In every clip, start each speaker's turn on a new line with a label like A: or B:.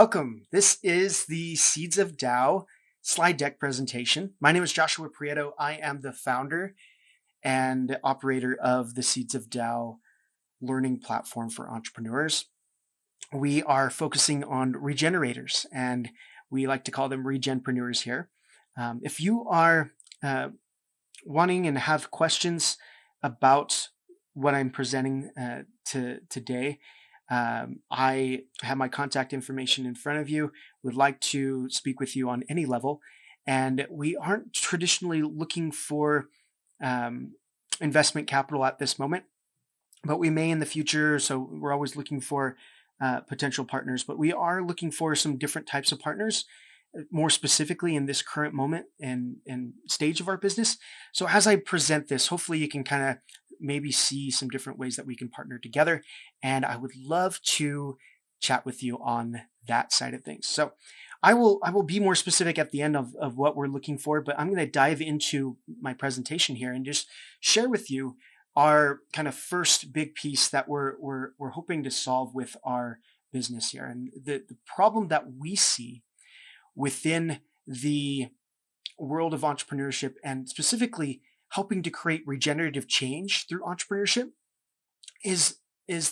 A: Welcome. This is the Seeds of Tao slide deck presentation. My name is Joshua Prieto. I am the founder and operator of the Seeds of Tao learning platform for entrepreneurs. We are focusing on regenerators, and we like to call them regenpreneurs here. If you are wanting and have questions about what I'm presenting today, I have my contact information in front of you, would like to speak with you on any level. And we aren't traditionally looking for investment capital at this moment, but we may in the future. So we're always looking for potential partners, but we are looking for some different types of partners, more specifically in this current moment and stage of our business. So as I present this, hopefully you can kind of maybe see some different ways that we can partner together. And I would love to chat with you on that side of things. So I will be more specific at the end of what we're looking for, but I'm going to dive into my presentation here and just share with you our kind of first big piece that we're hoping to solve with our business here. And the problem that we see within the world of entrepreneurship, and specifically helping to create regenerative change through entrepreneurship, is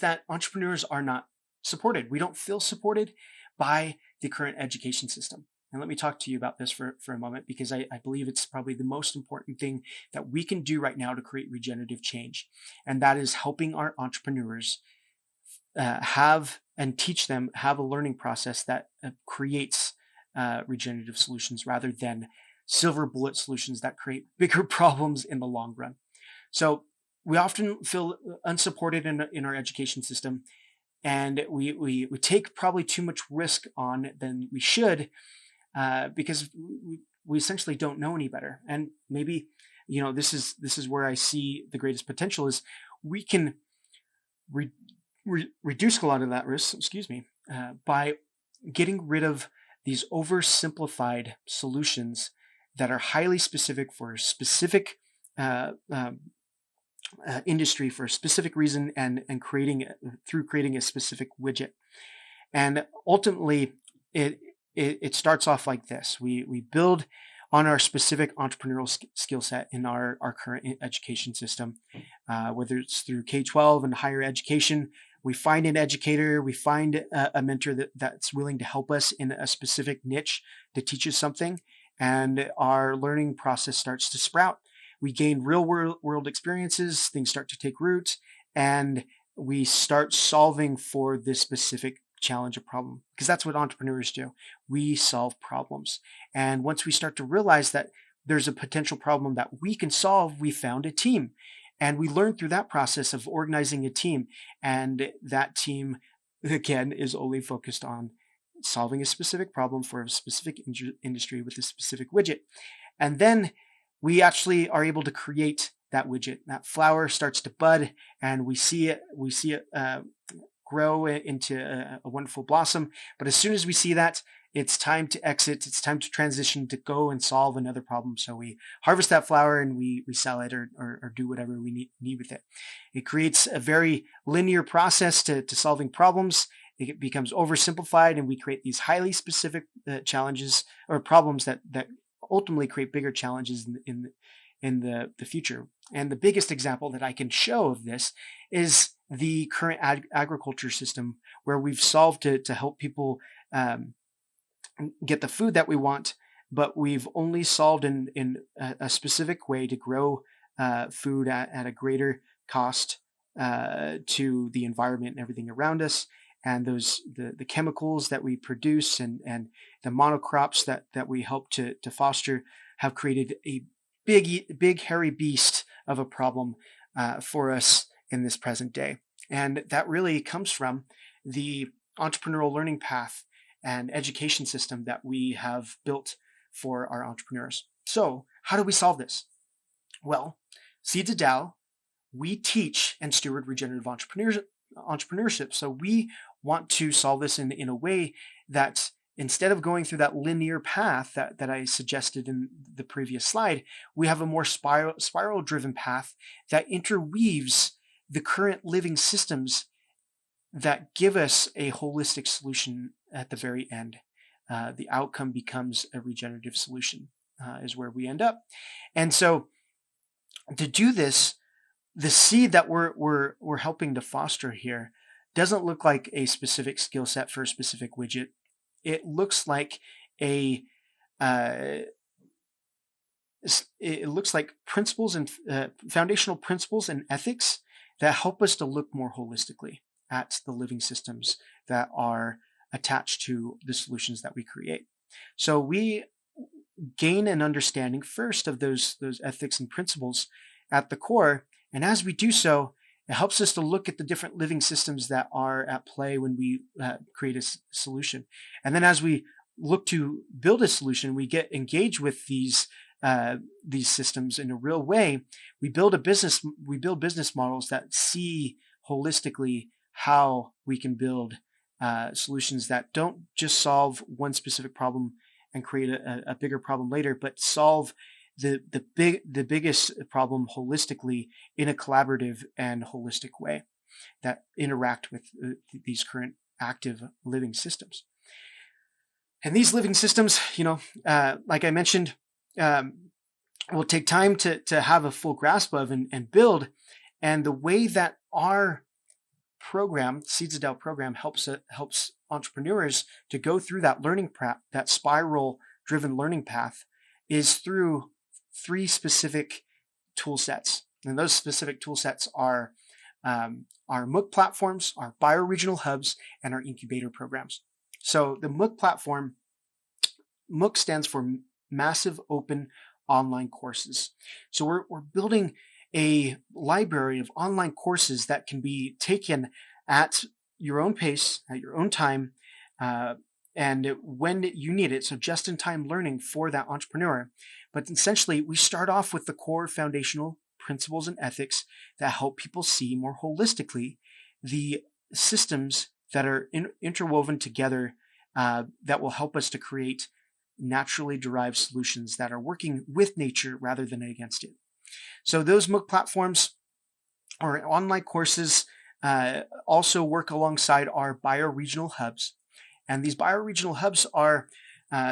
A: that entrepreneurs are not supported. We don't feel supported by the current education system. And let me talk to you about this for a moment, because I believe it's probably the most important thing that we can do right now to create regenerative change. And that is helping our entrepreneurs have and teach them, have a learning process that creates regenerative solutions rather than silver bullet solutions that create bigger problems in the long run. So we often feel unsupported in our education system, and we take probably too much risk on than we should because we essentially don't know any better. And maybe, this is where I see the greatest potential is we can reduce a lot of that risk, by getting rid of these oversimplified solutions that are highly specific for a specific industry for a specific reason, and creating a specific widget. And ultimately, it starts off like this. We build on our specific entrepreneurial skill set in our current education system, whether it's through K-12 and higher education. We find an educator, we find a mentor that's willing to help us in a specific niche to teach us something, and our learning process starts to sprout. We gain real world experiences, things start to take root, and we start solving for this specific challenge or problem, because that's what entrepreneurs do. We solve problems. And once we start to realize that there's a potential problem that we can solve, we found a team. And we learned through that process of organizing a team. And that team, again, is only focused on solving a specific problem for a specific industry with a specific widget. And then we actually are able to create that widget. That flower starts to bud, and we see it grow into a wonderful blossom. But as soon as we see that, it's time to exit. It's time to transition to go and solve another problem. So we harvest that flower and we sell it or do whatever we need with it. It creates a very linear process to solving problems. It becomes oversimplified, and we create these highly specific challenges or problems that ultimately create bigger challenges in the future. And the biggest example that I can show of this is the current agriculture system, where we've solved to help people get the food that we want, but we've only solved in a specific way to grow food at a greater cost to the environment and everything around us. And the chemicals that we produce and the monocrops that we help to foster have created a big hairy beast of a problem for us in this present day. And that really comes from the entrepreneurial learning path and education system that we have built for our entrepreneurs. So how do we solve this? Well, Seeds of Tao, we teach and steward regenerative entrepreneurship. So we want to solve this in a way that, instead of going through that linear path that I suggested in the previous slide, we have a more spiral-driven path that interweaves the current living systems that give us a holistic solution at the very end. The outcome becomes a regenerative solution, is where we end up. And so to do this, the seed that we're helping to foster here doesn't look like a specific skill set for a specific widget. It looks like it looks like principles and foundational principles and ethics that help us to look more holistically at the living systems that are attached to the solutions that we create. So we gain an understanding first of those ethics and principles at the core. And as we do so, it helps us to look at the different living systems that are at play when we create a solution. And then as we look to build a solution, we get engaged with these systems in a real way. We build business models that see holistically how we can build solutions that don't just solve one specific problem and create a bigger problem later, but solve the biggest problem holistically in a collaborative and holistic way that interact with these current active living systems. And these living systems, like I mentioned, will take time to have a full grasp of and build. And the way that our program, Seeds of Tao program, helps entrepreneurs to go through that learning path, that spiral-driven learning path, is through 3 specific tool sets. And those specific tool sets are our MOOC platforms, our bioregional hubs, and our incubator programs. So the MOOC platform, MOOC stands for Massive Open Online Courses. So we're building a library of online courses that can be taken at your own pace, at your own time, and when you need it. So just-in-time learning for that entrepreneur. But essentially, we start off with the core foundational principles and ethics that help people see more holistically the systems that are interwoven together that will help us to create naturally derived solutions that are working with nature rather than against it. So those MOOC platforms or online courses also work alongside our bioregional hubs. And these bioregional hubs are,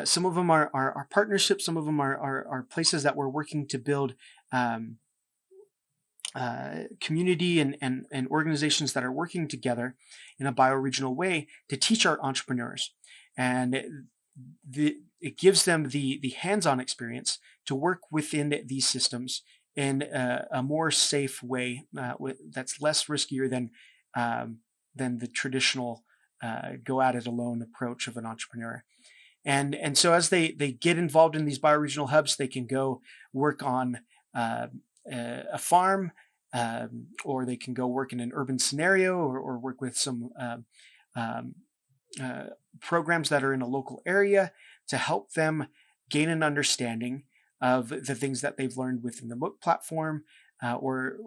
A: some of them are partnerships, some of them are places that we're working to build community and organizations that are working together in a bioregional way to teach our entrepreneurs. And it gives them the hands-on experience to work within these systems in a more safe way that's less riskier than the traditional go at it alone approach of an entrepreneur. And so as they get involved in these bioregional hubs, they can go work on a farm, or they can go work in an urban scenario, or work with some programs that are in a local area to help them gain an understanding of the things that they've learned within the MOOC platform, or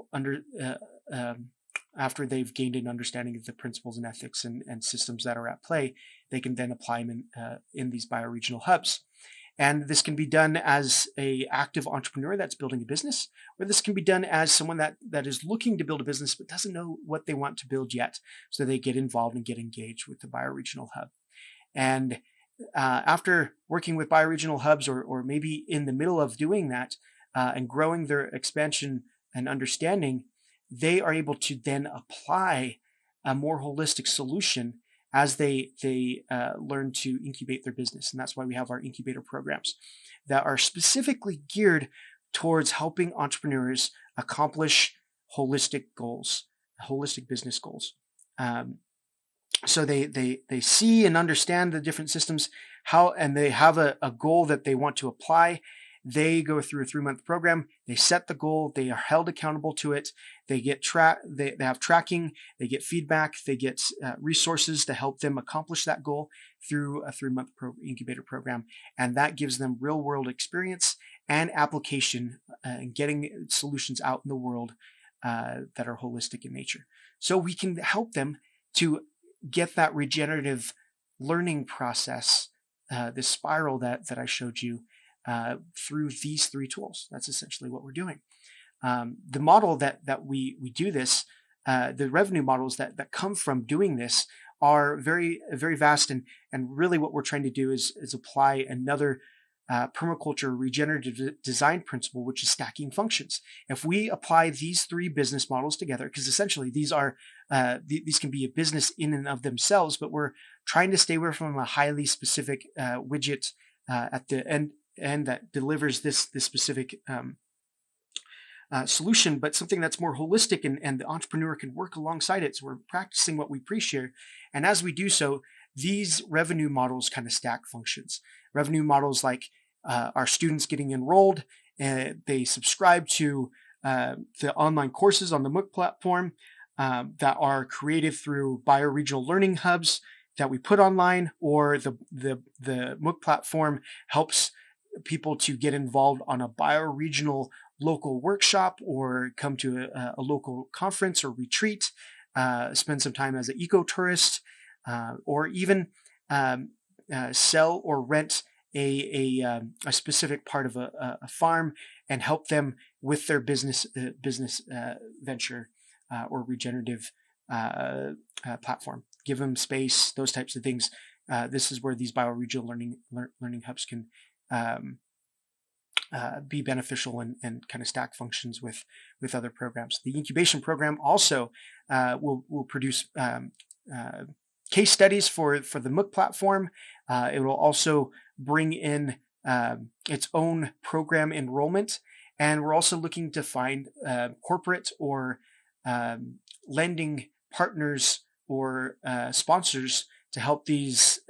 A: after they've gained an understanding of the principles and ethics and systems that are at play, they can then apply them in these bioregional hubs. And this can be done as an active entrepreneur that's building a business, or this can be done as someone that is looking to build a business but doesn't know what they want to build yet. So they get involved and get engaged with the bioregional hub. And after working with bioregional hubs, or maybe in the middle of doing that and growing their expansion and understanding, they are able to then apply a more holistic solution as they learn to incubate their business. And that's why we have our incubator programs that are specifically geared towards helping entrepreneurs accomplish holistic goals, holistic business goals. So they see and understand the different systems, and they have a goal that they want to apply. They go through a 3-month program. They set the goal. They are held accountable to it. They get they have tracking. They get feedback. They get resources to help them accomplish that goal through a 3-month incubator program. And that gives them real world experience and application and getting solutions out in the world that are holistic in nature. So we can help them to get that regenerative learning process, this spiral that I showed you, through these 3 tools. That's essentially what we're doing. The model that we do this, the revenue models that come from doing this are very, very vast. And really what we're trying to do is apply another permaculture regenerative design principle, which is stacking functions. If we apply these three business models together, because essentially these are these can be a business in and of themselves, but we're trying to stay away from a highly specific widget at the end that delivers this specific solution, but something that's more holistic, and the entrepreneur can work alongside it. So we're practicing what we preach here. And as we do so, these revenue models kind of stack functions. Revenue models like our students getting enrolled, they subscribe to the online courses on the MOOC platform that are created through bioregional learning hubs that we put online, or the MOOC platform helps people to get involved on a bioregional local workshop, or come to a local conference or retreat, spend some time as an eco-tourist, or even sell or rent a specific part of a farm and help them with their business venture or regenerative platform. Give them space, those types of things. This is where these bioregional learning hubs can be beneficial and kind of stack functions with other programs. The incubation program also will produce case studies for the MOOC platform. It will also bring in its own program enrollment, and we're also looking to find corporate or lending partners or sponsors to help these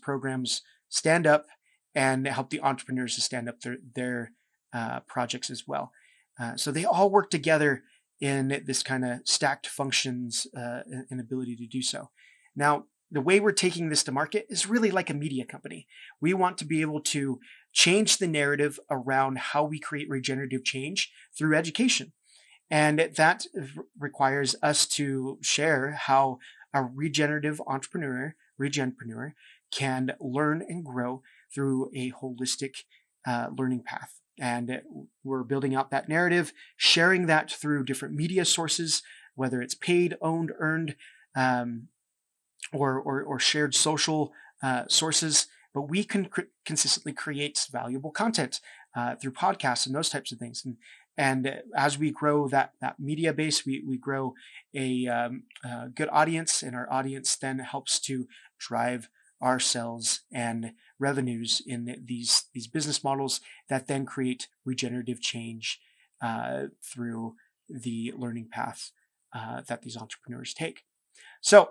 A: programs stand up, and help the entrepreneurs to stand up their projects as well. So they all work together in this kind of stacked functions and ability to do so. Now, the way we're taking this to market is really like a media company. We want to be able to change the narrative around how we create regenerative change through education. And that requires us to share how a regenerative entrepreneur, regenpreneur, can learn and grow through a holistic learning path. And we're building out that narrative, sharing that through different media sources, whether it's paid, owned, earned, or shared social sources. But we can consistently create valuable content through podcasts and those types of things. And as we grow that media base, we grow a good audience, and our audience then helps to drive our sales and revenues in these business models that then create regenerative change through the learning path that these entrepreneurs take. So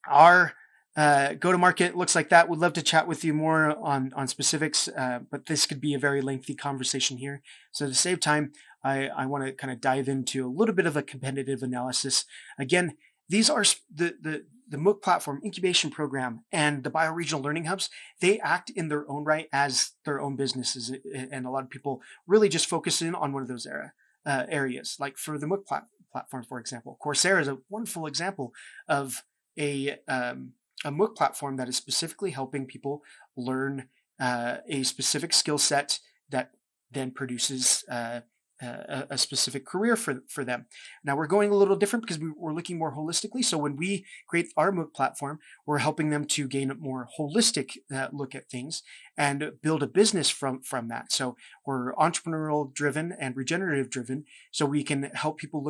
A: our go-to-market looks like that. We'd love to chat with you more on specifics, but this could be a very lengthy conversation here. So to save time, I want to kind of dive into a little bit of a competitive analysis. Again, these are the MOOC platform, incubation program, and the bioregional learning hubs. They act in their own right as their own businesses, and a lot of people really just focus in on one of those areas. Like for the MOOC platform, for example, Coursera is a wonderful example of a MOOC platform that is specifically helping people learn a specific skill set that then produces a specific career for them. Now we're going a little different because we're looking more holistically. So when we create our MOOC platform, we're helping them to gain a more holistic look at things and build a business from that. So we're entrepreneurial driven and regenerative driven. So we can help people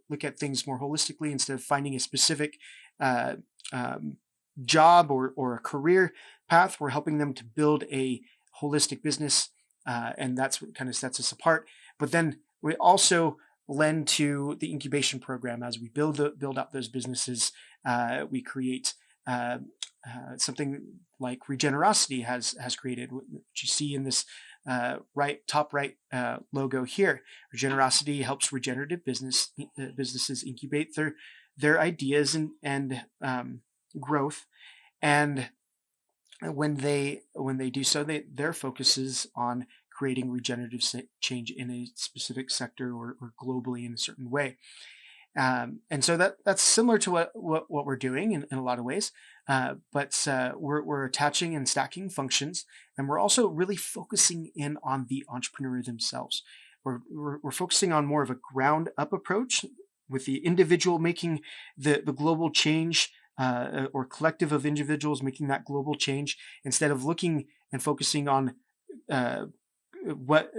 A: look at things more holistically instead of finding a specific job or a career path. We're helping them to build a holistic business, and that's what kind of sets us apart. But then we also lend to the incubation program as we build out those businesses. We create something like Regenerosity has created, which you see in this top right logo here. Regenerosity helps regenerative businesses incubate their ideas and growth, and when they do so, their focus is on creating regenerative change in a specific sector or globally in a certain way. And so that's similar to what we're doing in a lot of ways, but we're attaching and stacking functions, and we're also really focusing in on the entrepreneur themselves. We're focusing on more of a ground up approach with the individual making the global change or collective of individuals making that global change, instead of looking and focusing on what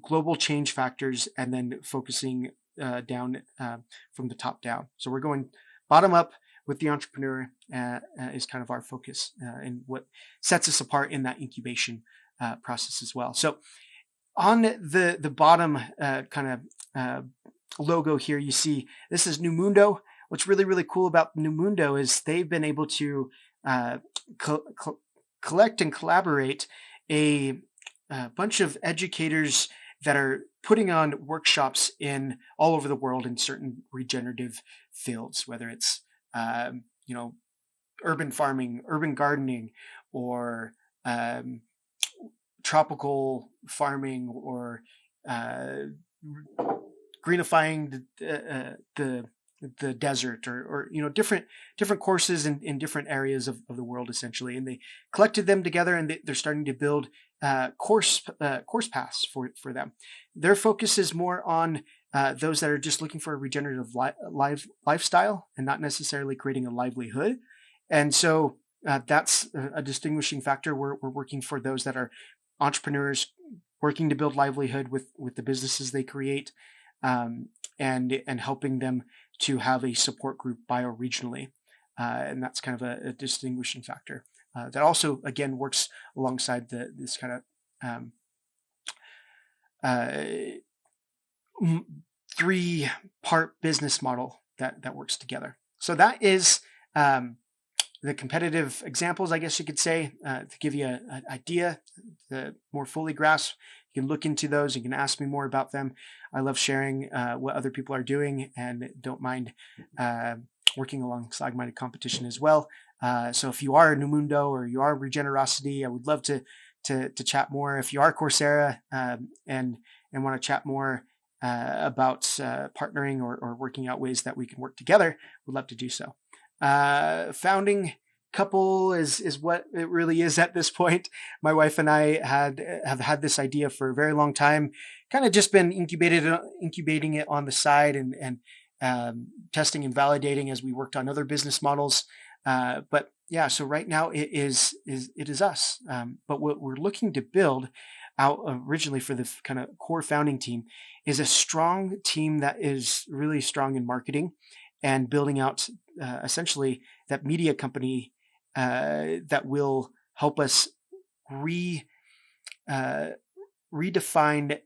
A: global change factors and then focusing down from the top down. So we're going bottom up with the entrepreneur is kind of our focus and what sets us apart in that incubation process as well. So on the bottom kind of logo here, you see this is Numundo. What's really, really cool about Numundo is they've been able to collect and collaborate a bunch of educators that are putting on workshops in all over the world in certain regenerative fields, whether it's urban farming, urban gardening, or tropical farming, or greenifying the desert, or different courses in different areas of the world, essentially. And they collected them together, and they're starting to build course paths for them. Their focus is more on those that are just looking for a regenerative lifestyle and not necessarily creating a livelihood. And so that's a distinguishing factor. We're working for those that are entrepreneurs working to build livelihood with the businesses they create, and helping them to have a support group bioregionally. And that's kind of a distinguishing factor that also, again, works alongside this kind of 3-part business model that works together. So that is the competitive examples, I guess you could say, to give you an idea, to more fully grasp. You can look into those. You can ask me more about them. I love sharing what other people are doing, and don't mind working alongside my competition as well. So if you are Numundo or you are Regenerosity, I would love to chat more. If you are Coursera and want to chat more about partnering or working out ways that we can work together, we'd love to do so. Founding couple is what it really is at this point. My wife and I have had this idea for a very long time, kind of just been incubating it on the side and testing and validating as we worked on other business models. But yeah, so right now it is us. But what we're looking to build out originally for the kind of core founding team is a strong team that is really strong in marketing and building out essentially that media company that will help us redefine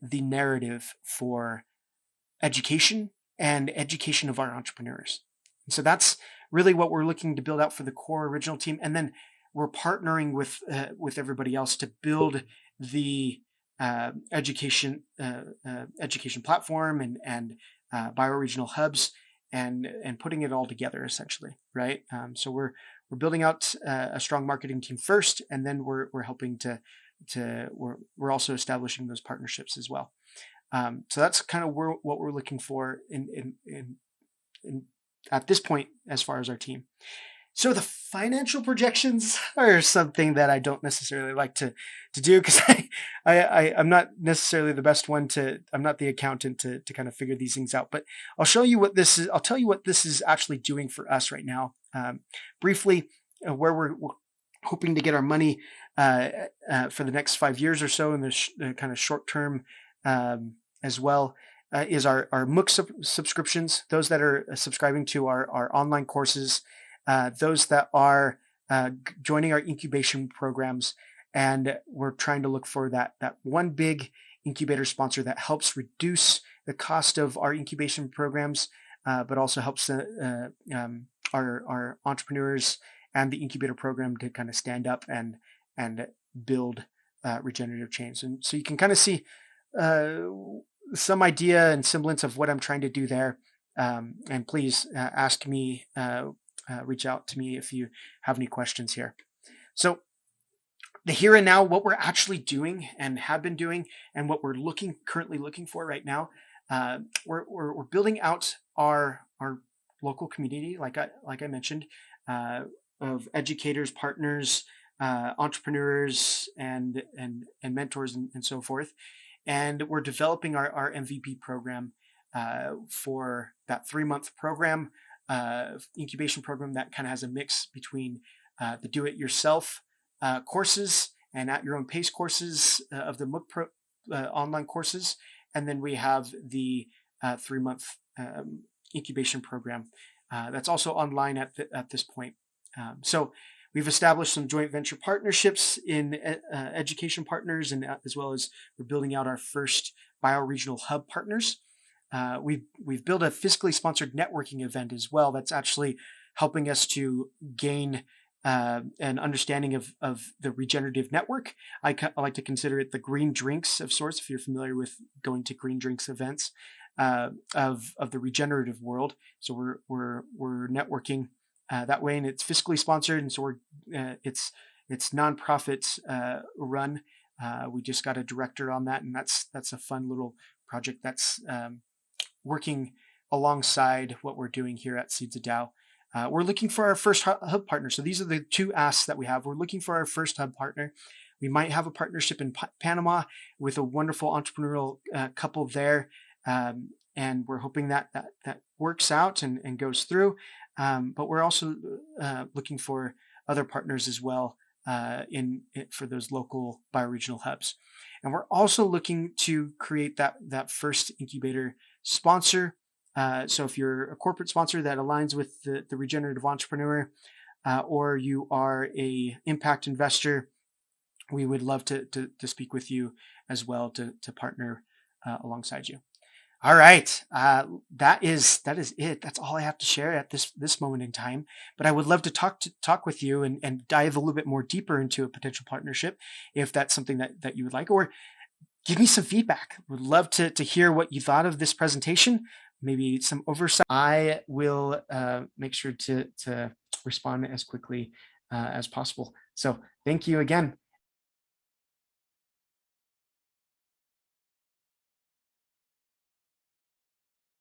A: the narrative for education and education of our entrepreneurs. And so that's really what we're looking to build out for the core original team. And then we're partnering with everybody else to build the education platform and bioregional hubs and putting it all together, essentially, right? So we're building out a strong marketing team first, and then we're helping we're also establishing those partnerships as well. So that's kind of what we're looking for in at this point as far as our team. So the financial projections are something that I don't necessarily like to do, because I'm not necessarily the best one I'm not the accountant to kind of figure these things out. But I'll show you what this is. I'll tell you what this is actually doing for us right now. Briefly, where we're hoping to get our money for the next 5 years or so in the kind of short term as well. Is our MOOC subscriptions, those that are subscribing to our online courses, those that are joining our incubation programs. And we're trying to look for that one big incubator sponsor that helps reduce the cost of our incubation programs, but also helps our entrepreneurs and the incubator program to kind of stand up and build regenerative change. And so you can kind of see some idea and semblance of what I'm trying to do there. And please ask me, reach out to me if you have any questions here. So the here and now, what we're actually doing and have been doing, and what we're currently looking for right now, we're building out our local community, like I mentioned, of educators, partners, entrepreneurs, and mentors, and so forth. And we're developing our MVP program for that 3-month program. incubation program that kind of has a mix between the do-it-yourself courses and at your own pace courses of the MOOC online courses. And then we have the 3-month incubation program that's also online at this point. So we've established some joint venture partnerships in education partners, and as well as we're building out our first bioregional hub partners. We've built a fiscally sponsored networking event as well that's actually helping us to gain an understanding of the regenerative network. I like to consider it the green drinks of sorts, if you're familiar with going to green drinks events of the regenerative world. So we're networking that way, and it's fiscally sponsored, and so it's nonprofit run. We just got a director on that, and that's a fun little project that's working alongside what we're doing here at Seeds of Dow. We're looking for our first hub partner. So these are the 2 asks that we have. We're looking for our first hub partner. We might have a partnership in Panama with a wonderful entrepreneurial couple there. And we're hoping that works out and goes through. But we're also looking for other partners as well for those local bioregional hubs. And we're also looking to create that first incubator sponsor. So if you're a corporate sponsor that aligns with the regenerative entrepreneur, or you are a impact investor, we would love to speak with you as well to partner alongside you. All right, that is it. That's all I have to share at this moment in time. But I would love to talk with you and dive a little bit more deeper into a potential partnership, if that's something that you would like, or give me some feedback. Would love to hear what you thought of this presentation. Maybe some oversight. I will make sure to respond as quickly as possible. So thank you again.